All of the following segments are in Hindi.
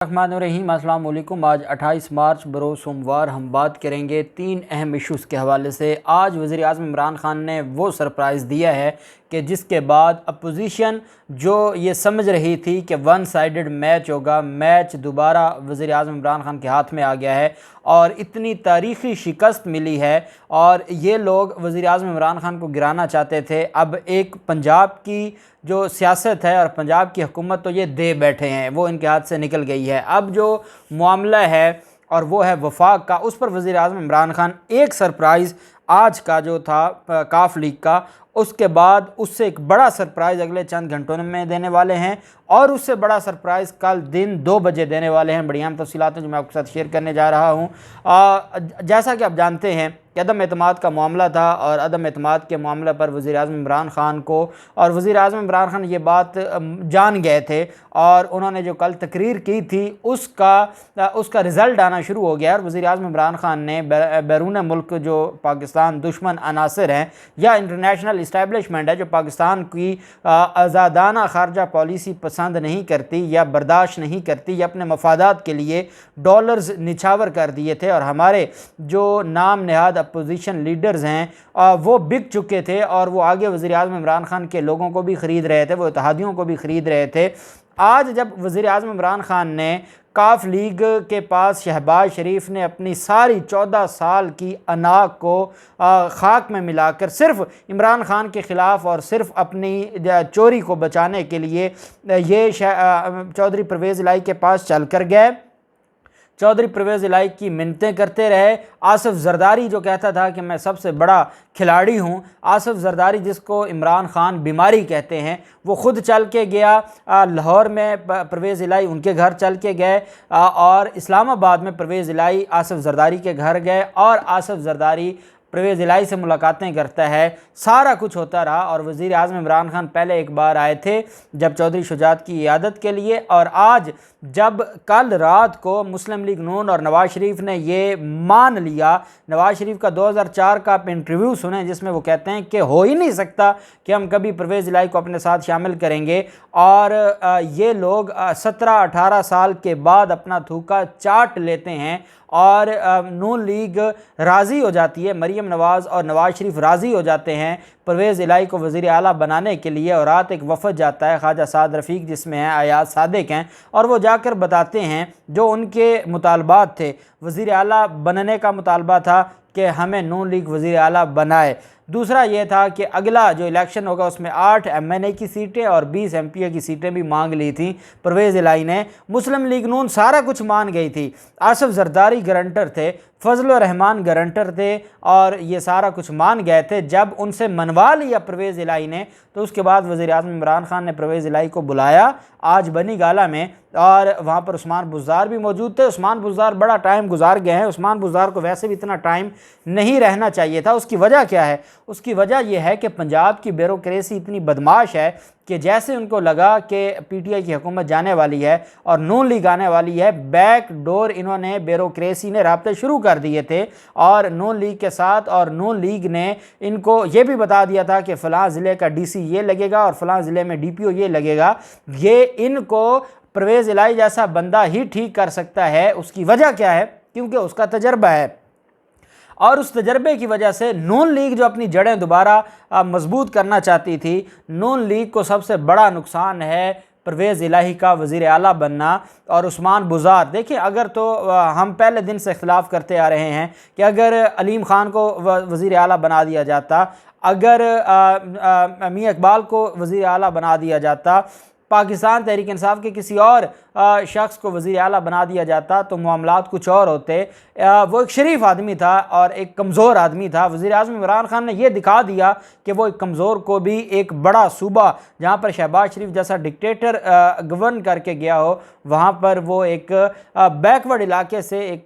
रहीम अस्सलाम वालेकुम। आज 28 मार्च बरोज़ सोमवार हम बात करेंगे 3 अहम इश्यूज़ के हवाले से। आज वज़ीर आज़म इमरान ख़ान ने वो सरप्राइज़ दिया है कि जिसके बाद अपोजिशन जो ये समझ रही थी कि वन साइडेड मैच होगा, मैच दोबारा वज़ीर आज़म इमरान ख़ान के हाथ में आ गया है और इतनी तारीख़ी शिकस्त मिली है और ये लोग वज़ीर आज़म इमरान ख़ान को गिराना चाहते थे। अब एक पंजाब की जो सियासत है और पंजाब की हुकूमत तो ये दे बैठे हैं, वो इनके हाथ से निकल गई है। अब जो मामला है और वो है वफाक का, उस पर वज़ीर आज़म इमरान ख़ान एक सरप्राइज़ आज का जो था काफ लीग का, उसके बाद उससे एक बड़ा सरप्राइज़ अगले चंद घंटों में देने वाले हैं और उससे बड़ा सरप्राइज़ कल दिन 2 बजे देने वाले हैं। बड़ी अहम तफ़सीलात हैं जो मैं आपके साथ शेयर करने जा रहा हूँ। जैसा कि आप जानते हैं कि अदम एतमाद का मामला था और अदम एतमाद के मामले पर वज़ीर आज़म इमरान ख़ान को और वज़ीर आज़म इमरान ख़ान ये बात जान गए थे और उन्होंने जो कल तकरीर की थी उसका रिज़ल्ट आना शुरू हो गया और वज़ीर आज़म इमरान ख़ान ने बैरून मुल्क जो पाकिस्तान दुश्मन अनासर हैं या इंटरनेशनल इस्टेब्लिशमेंट है जो पाकिस्तान की आज़ादाना खारजा पॉलिसी पसंद नहीं करती या बर्दाश्त नहीं करती या अपने मफादात के लिए डॉलर्स निछावर कर दिए थे और हमारे जो नाम नहाद अपोजिशन लीडर्स हैं वो बिक चुके थे और वो आगे वज़ीर आज़म इमरान ख़ान के लोगों को भी ख़रीद रहे थे, वो इत्तेहादियों को भी ख़रीद रहे थे। आज जब वज़ीर आज़म इमरान ख़ान ने काफ लीग के पास शहबाज शरीफ ने अपनी सारी 14 साल की अना को खाक में मिलाकर सिर्फ इमरान ख़ान के ख़िलाफ़ और सिर्फ अपनी चोरी को बचाने के लिए ये चौधरी परवेज़ इलाही के पास चल कर गए। चौधरी परवेज़ इलाही की मिन्नतें करते रहे। आसिफ ज़रदारी जो कहता था कि मैं सबसे बड़ा खिलाड़ी हूँ, आसिफ ज़रदारी जिसको इमरान ख़ान बीमारी कहते हैं, वो ख़ुद चल के गया लाहौर में, परवेज़ इलाही उनके घर चल के गए और इस्लामाबाद में परवेज़ इलाही आसिफ ज़रदारी के घर गए और आसिफ ज़रदारी परवेज़ इलाही से मुलाकातें करता है। सारा कुछ होता रहा और वज़ीर आज़म इमरान ख़ान पहले एक बार आए थे जब चौधरी शुजात की इयादत के लिए और आज जब कल रात को मुस्लिम लीग नून और नवाज़ शरीफ ने ये मान लिया। नवाज़ शरीफ का 2004 का आप इंटरव्यू सुने जिसमें वो कहते हैं कि हो ही नहीं सकता कि हम कभी परवेज़ इलाही को अपने साथ शामिल करेंगे और ये लोग 17-18 साल के बाद अपना थूका चाट लेते हैं और नून लीग राज़ी हो जाती है, मरीम नवाज़ और नवाज़ शरीफ राज़ी हो जाते हैं परवेज़ इलाही को वज़ीर आला बनाने के लिए और रात एक वफ़द जाता है ख्वाजा साद रफ़ीक जिसमें है अयाज सादिक हैं और वो जाकर बताते हैं जो उनके मुतालबात थे। वज़ीर आला बनने का मुतालबा था कि हमें नून लीग वज़ीर आला बनाए। दूसरा ये था कि अगला जो इलेक्शन होगा उसमें 8 MNA की सीटें और 20 MPA की सीटें भी मांग ली थी परवेज़ इलाही ने। मुस्लिम लीग नून सारा कुछ मान गई थी। आसिफ ज़रदारी गारंटर थे, फजलुर रहमान गारंटर थे और ये सारा कुछ मान गए थे। जब उनसे मनवा लिया परवेज़ इलाही ने तो उसके बाद वज़ीर आज़म इमरान ख़ान ने परवेज़ इलाही को बुलाया आज बनी गाला में और वहाँ पर उस्मान बुज़दार भी मौजूद थे। उस्मान बुज़दार बड़ा टाइम गुजार गए हैं। उस्मान बुज़दार को वैसे भी इतना टाइम नहीं रहना चाहिए था। उसकी वजह क्या है? उसकी वजह यह है कि पंजाब की ब्यूरोक्रेसी इतनी बदमाश है कि जैसे उनको लगा कि PTI की हुकूमत जाने वाली है और नून लीग आने वाली है, बैक डोर इन्होंने ब्यूरोक्रेसी ने राब्ते शुरू कर दिए थे और नून लीग के साथ और नून लीग ने इनको ये भी बता दिया था कि फ़लाँ ज़िले का DC ये लगेगा और फ़लाँ ज़िले में DPO ये लगेगा। ये इनको परवेज़ इलाही जैसा बंदा ही ठीक कर सकता है। उसकी वजह क्या है? क्योंकि उसका तजर्बा है और उस तजर्बे की वजह से नून लीग जो अपनी जड़ें दोबारा मजबूत करना चाहती थी, नून लीग को सबसे बड़ा नुकसान है परवेज़ इलाही का वज़ीर आला बनना और उस्मान बुज़दार। देखिए, अगर तो हम पहले दिन से इख्तिलाफ़ करते आ रहे हैं कि अगर अलीम ख़ान को वज़ीर आला बना दिया जाता, अगर मियां इकबाल को वज़ीर आला बना दिया जाता, पाकिस्तान तहरीक इंसाफ के किसी और शख्स को वज़ीर आला बना दिया जाता तो मामलात कुछ और होते। वो एक शरीफ आदमी था और एक कमज़ोर आदमी था। वज़ीर आज़म इमरान ख़ान ने यह दिखा दिया कि वो एक कमज़ोर को भी एक बड़ा सूबा जहाँ पर शहबाज शरीफ जैसा डिक्टेटर गवर्न करके गया हो, वहाँ पर वो एक बैकवर्ड इलाके से एक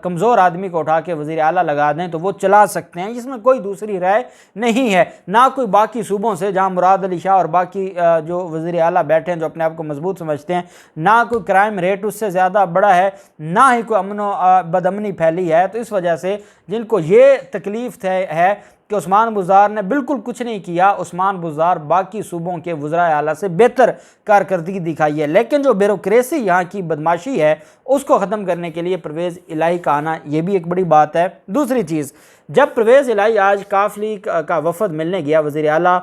कमज़ोर आदमी को उठा के वज़ीर आला लगा दें तो वो चला सकते हैं। इसमें कोई दूसरी राय नहीं है, ना कोई बाकी सूबों से जहाँ मुराद अली शाह और बाकी जो वज़ीर आला बैठे हैं जो अपने आप को मजबूत समझते हैं, ना कोई क्राइम रेट उससे ज़्यादा बड़ा है, ना ही कोई अमन बदअमनी फैली है। तो इस वजह से जिनको ये तकलीफ़ है कि उस्मान बुज़दार ने बिल्कुल कुछ नहीं किया। उस्मान बुज़दार बाकी सूबों के वज़राए आला से बेहतर कारकर्दगी दिखाई है, लेकिन जो ब्यूरोक्रेसी यहाँ की बदमाशी है उसको ख़त्म करने के लिए परवेज़ इलाही का आना ये भी एक बड़ी बात है। दूसरी चीज़, जब परवेज़ इलाही आज काफ लीग का वफद मिलने गया वज़ीर आला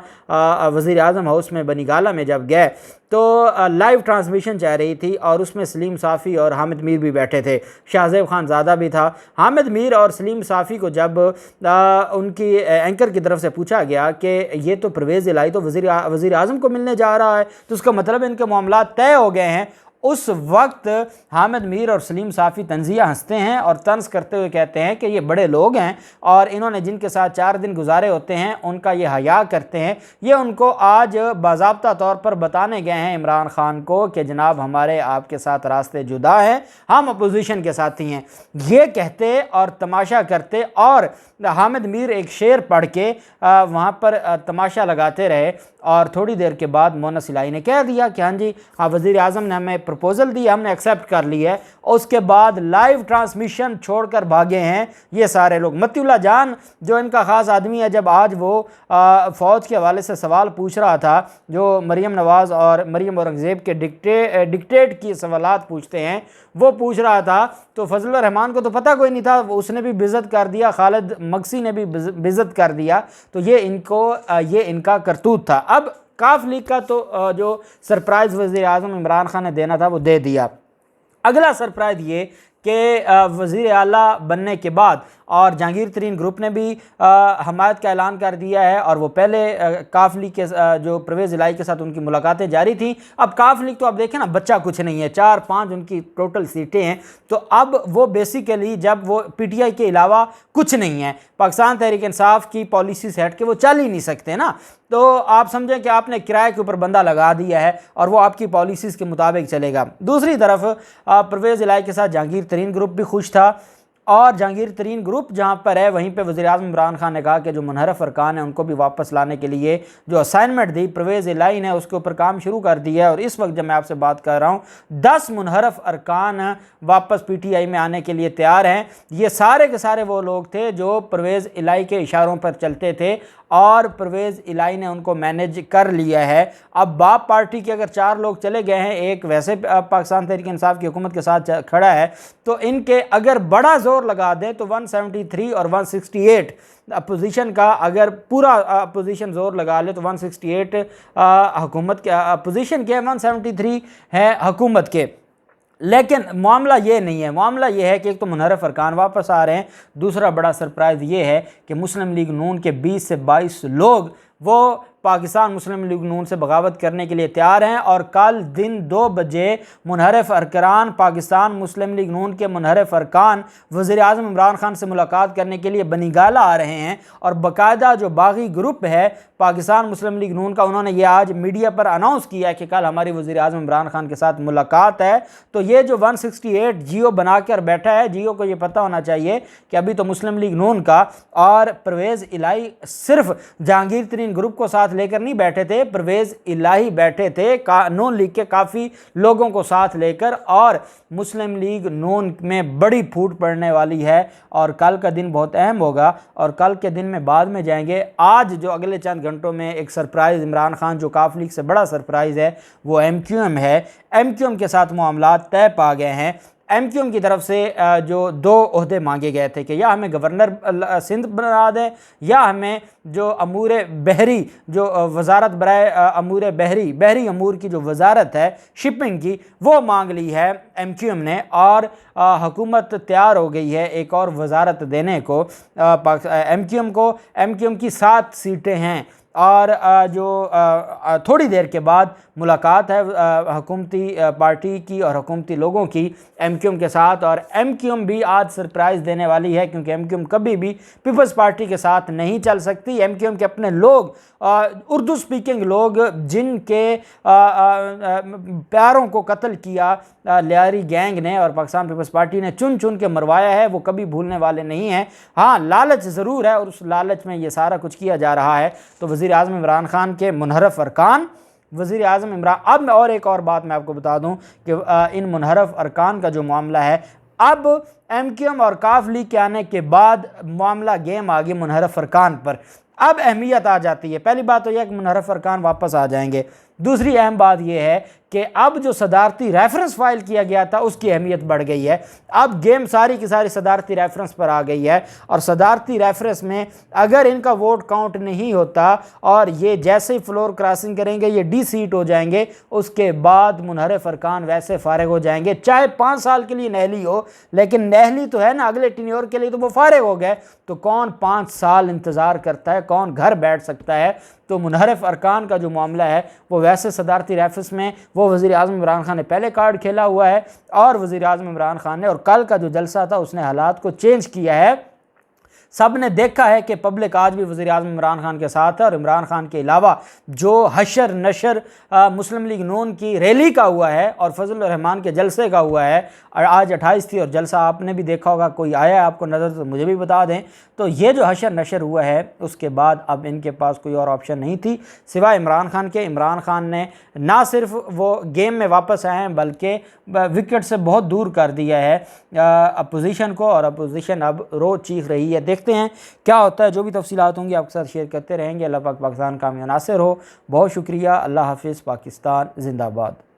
वज़ीर आज़म हाउस में बनीगाला में जब गए तो लाइव ट्रांसमिशन जा रही थी और उसमें सलीम साफ़ी और हामिद मीर भी बैठे थे, शाहज़ेब खानज़ादा भी था। हामिद मीर और सलीम साफ़ी को जब उनकी एंकर की तरफ से पूछा गया कि ये तो परवेज़ इलाही तो वज़ीर आज़म को मिलने जा रहा है, तो उसका मतलब इनके मामला तय हो गए हैं, उस वक्त हामिद मीर और सलीम साफ़ी तंज़िया हंसते हैं और तंज करते हुए कहते हैं कि ये बड़े लोग हैं और इन्होंने जिनके साथ 4 दिन गुजारे होते हैं उनका ये हया करते हैं। ये उनको आज बाज़ाब्ता तौर पर बताने गए हैं इमरान ख़ान को कि जनाब हमारे आपके साथ रास्ते जुदा हैं, हम अपोजिशन के साथी हैं। ये कहते और तमाशा करते और हामिद मीर एक शेर पढ़ के वहाँ पर तमाशा लगाते रहे और थोड़ी देर के बाद मोनस इलाही ने कह दिया कि हाँ जी, हाँ वज़ीर आज़म ने हमें प्रपोज़ल दी, हमने एक्सेप्ट कर ली है। और उसके बाद लाइव ट्रांसमिशन छोड़कर भागे हैं ये सारे लोग। मतीउल्लाह जान जो इनका ख़ास आदमी है, जब आज वो फ़ौज के हवाले से सवाल पूछ रहा था, जो मरीम नवाज़ और मरीम औरंगज़ेब के डिक्टेट की सवालात पूछते हैं, वो पूछ रहा था तो फजलुर रहमान को तो पता कोई नहीं था, उसने भी बेइज्जत कर दिया, खालिद मक्सी ने भी बेइज्जत कर दिया। तो ये इनका करतूत था। अब काफ लीग का तो जो सरप्राइज़ वज़ीर आज़म इमरान ख़ान ने देना था वो दे दिया। अगला सरप्राइज़ ये कि वज़ीर आला बनने के बाद और जहांगीर तरीन ग्रुप ने भी हमायत का ऐलान कर दिया है और वो पहले काफ लीग के जो परवेज़ इलाही के साथ उनकी मुलाकातें जारी थी। अब काफ लीग तो आप देखें ना, बच्चा कुछ नहीं है, 4-5 उनकी टोटल सीटें हैं। तो अब वो बेसिकली जब वो PTI के अलावा कुछ नहीं है, पाकिस्तान तहरीक इंसाफ की पॉलिसी से हट के वो चल ही नहीं सकते ना। तो आप समझें कि आपने किराए के ऊपर बंदा लगा दिया है और वो आपकी पॉलिसीज़ के मुताबिक चलेगा। दूसरी तरफ परवेज़ इलाही के साथ जहांगीर तरीन ग्रुप भी खुश था और जहांगीर तरीन ग्रुप जहाँ पर है वहीं पे वज़ीर आज़म इमरान ख़ान ने कहा कि जो मुनहरफ अरकान हैं उनको भी वापस लाने के लिए जो असाइनमेंट दी परवेज़ इलाही ने उसके ऊपर काम शुरू कर दिया है। और इस वक्त जब मैं आपसे बात कर रहा हूँ 10 मुनहरफ अरकान वापस PTI में आने के लिए तैयार हैं। ये सारे के सारे वो लोग थे जो परवेज़ इलाही के इशारों पर चलते थे और परवेज़ इलाही ने उनको मैनेज कर लिया है। अब बाप पार्टी के अगर 4 लोग चले गए हैं, एक वैसे पाकिस्तान तहरीक इंसाफ की हुकूमत के साथ खड़ा है, तो इनके अगर बड़ा जोर लगा दें तो 173 और 168 अपोजिशन का, अगर पूरा अपोजिशन जोर लगा ले तो 168 हुकूमत के अपोजिशन के, 173 है हुकूमत के। लेकिन मामला ये नहीं है, मामला ये है कि एक तो मुनहरफ अरकान वापस आ रहे हैं, दूसरा बड़ा सरप्राइज़ ये है कि मुस्लिम लीग नून के 20 से 22 लोग वो पाकिस्तान मुस्लिम लीग नून से बगावत करने के लिए तैयार हैं और कल दिन 2 बजे मुनहरफ अरकान, पाकिस्तान मुस्लिम लीग नून के मुनहरफ अरकान वज़ीर आज़म इमरान ख़ान से मुलाकात करने के लिए बनीगाला आ रहे हैं। और बाकायदा जो बागी ग्रुप है पाकिस्तान मुस्लिम लीग नून का, उन्होंने ये आज मीडिया पर अनाउंस किया है कि कल हमारी वज़ीर आज़म इमरान ख़ान के साथ मुलाकात है। तो ये जो 168 जियो बना कर बैठा है, जियो को ये पता होना चाहिए कि अभी तो मुस्लिम लीग नून का और परवेज़ इलाही सिर्फ जहांगीर तरीन ग्रुप को साथ लेकर नहीं बैठे थे, परवेज़ इलाही बैठे थे नून लीग के काफ़ी लोगों को साथ लेकर। और मुस्लिम लीग नून में बड़ी फूट पड़ने वाली है और कल का दिन बहुत अहम होगा और कल के दिन में बाद में जाएंगे। आज जो अगले चंद घंटों में एक सरप्राइज़ इमरान ख़ान, जो काफ लीग से बड़ा सरप्राइज़ है, वो MQM है। MQM के साथ मामला तय पा गए हैं। MQM की तरफ से जो 2 ओहदे मांगे गए थे कि या हमें गवर्नर सिंध बना दें या हमें जो अमूर बहरी, जो वजारत बराए अमूर बहरी अमूर की जो वजारत है शिपिंग की, वो मांग ली है MQM ने। और हुकूमत तैयार हो गई है एक और वजारत देने को MQM को। MQM की 7 सीटें हैं और जो थोड़ी देर के बाद मुलाकात है हुकूमती पार्टी की और हुकूमती लोगों की MQM के साथ। और MQM भी आज सरप्राइज़ देने वाली है क्योंकि MQM कभी भी पीपल्स पार्टी के साथ नहीं चल सकती। MQM के अपने लोग, उर्दू स्पीकिंग लोग, जिनके प्यारों को कत्ल किया लियारी गैंग ने और पाकिस्तान पीपल्स पार्टी ने चुन चुन के मरवाया है, वो कभी भूलने वाले नहीं हैं। हाँ, लालच ज़रूर है और उस लालच में ये सारा कुछ किया जा रहा है। तो वज़ीर आज़म इमरान ख़ान के मुनहरफ अरकान, वज़ीर आज़म इमरान, अब मैं और एक और बात मैं आपको बता दूं कि इन मुनहरफ अरकान का जो मामला है, अब MQM और काफ लीग के आने के बाद मामला गेम आ गई मुनहरफ अरकान पर। अब अहमियत आ जाती है। पहली बात तो यह कि मुनहरफ अरकान वापस आ जाएंगे। दूसरी अहम बात यह है कि अब जो सदारती रेफरेंस फाइल किया गया था उसकी अहमियत बढ़ गई है। अब गेम सारी की सारी सदारती रेफरेंस पर आ गई है और सदारती रेफरेंस में अगर इनका वोट काउंट नहीं होता और ये जैसे ही फ्लोर क्रॉसिंग करेंगे ये डी सीट हो जाएंगे, उसके बाद मुनहरफ अरकान वैसे फारिग हो जाएंगे। चाहे 5 साल के लिए नहली हो, लेकिन नहली तो है ना, अगले टेन्योर के लिए तो वो फारिग हो गए। तो कौन 5 साल इंतज़ार करता है, कौन घर बैठ सकता है? तो मुनहरफ अरकान का जो मामला है वो वैसे सदारती रेफरेंस में वो वज़ीर आज़म इमरान खान ने पहले कार्ड खेला हुआ है और वज़ीर आज़म इमरान खान ने, और कल का जो जलसा था उसने हालात को चेंज किया है। सब ने देखा है कि पब्लिक आज भी वज़ीर आज़म इमरान खान के साथ है और इमरान खान के अलावा जो हशर नशर मुस्लिम लीग नून की रैली का हुआ है और फजल रहमान के जलसे का हुआ है, और आज 28 थी और जलसा आपने भी देखा होगा, कोई आया है आपको नज़र तो मुझे भी बता दें। तो ये जो हशर नशर हुआ है उसके बाद अब इनके पास कोई और ऑप्शन नहीं थी सिवाय इमरान खान के। इमरान खान ने ना सिर्फ वो गेम में वापस आए हैं बल्कि विकेट से बहुत दूर कर दिया है अपोजिशन को, और अपोजिशन अब रो चीख रही है। देखते हैं क्या होता है। जो भी तफसीलात होंगी आपके साथ शेयर करते रहेंगे। अल्लाह पाक पाकिस्तान का नासिर हो। बहुत शुक्रिया। अल्लाह हाफिज़। पाकिस्तान जिंदाबाद।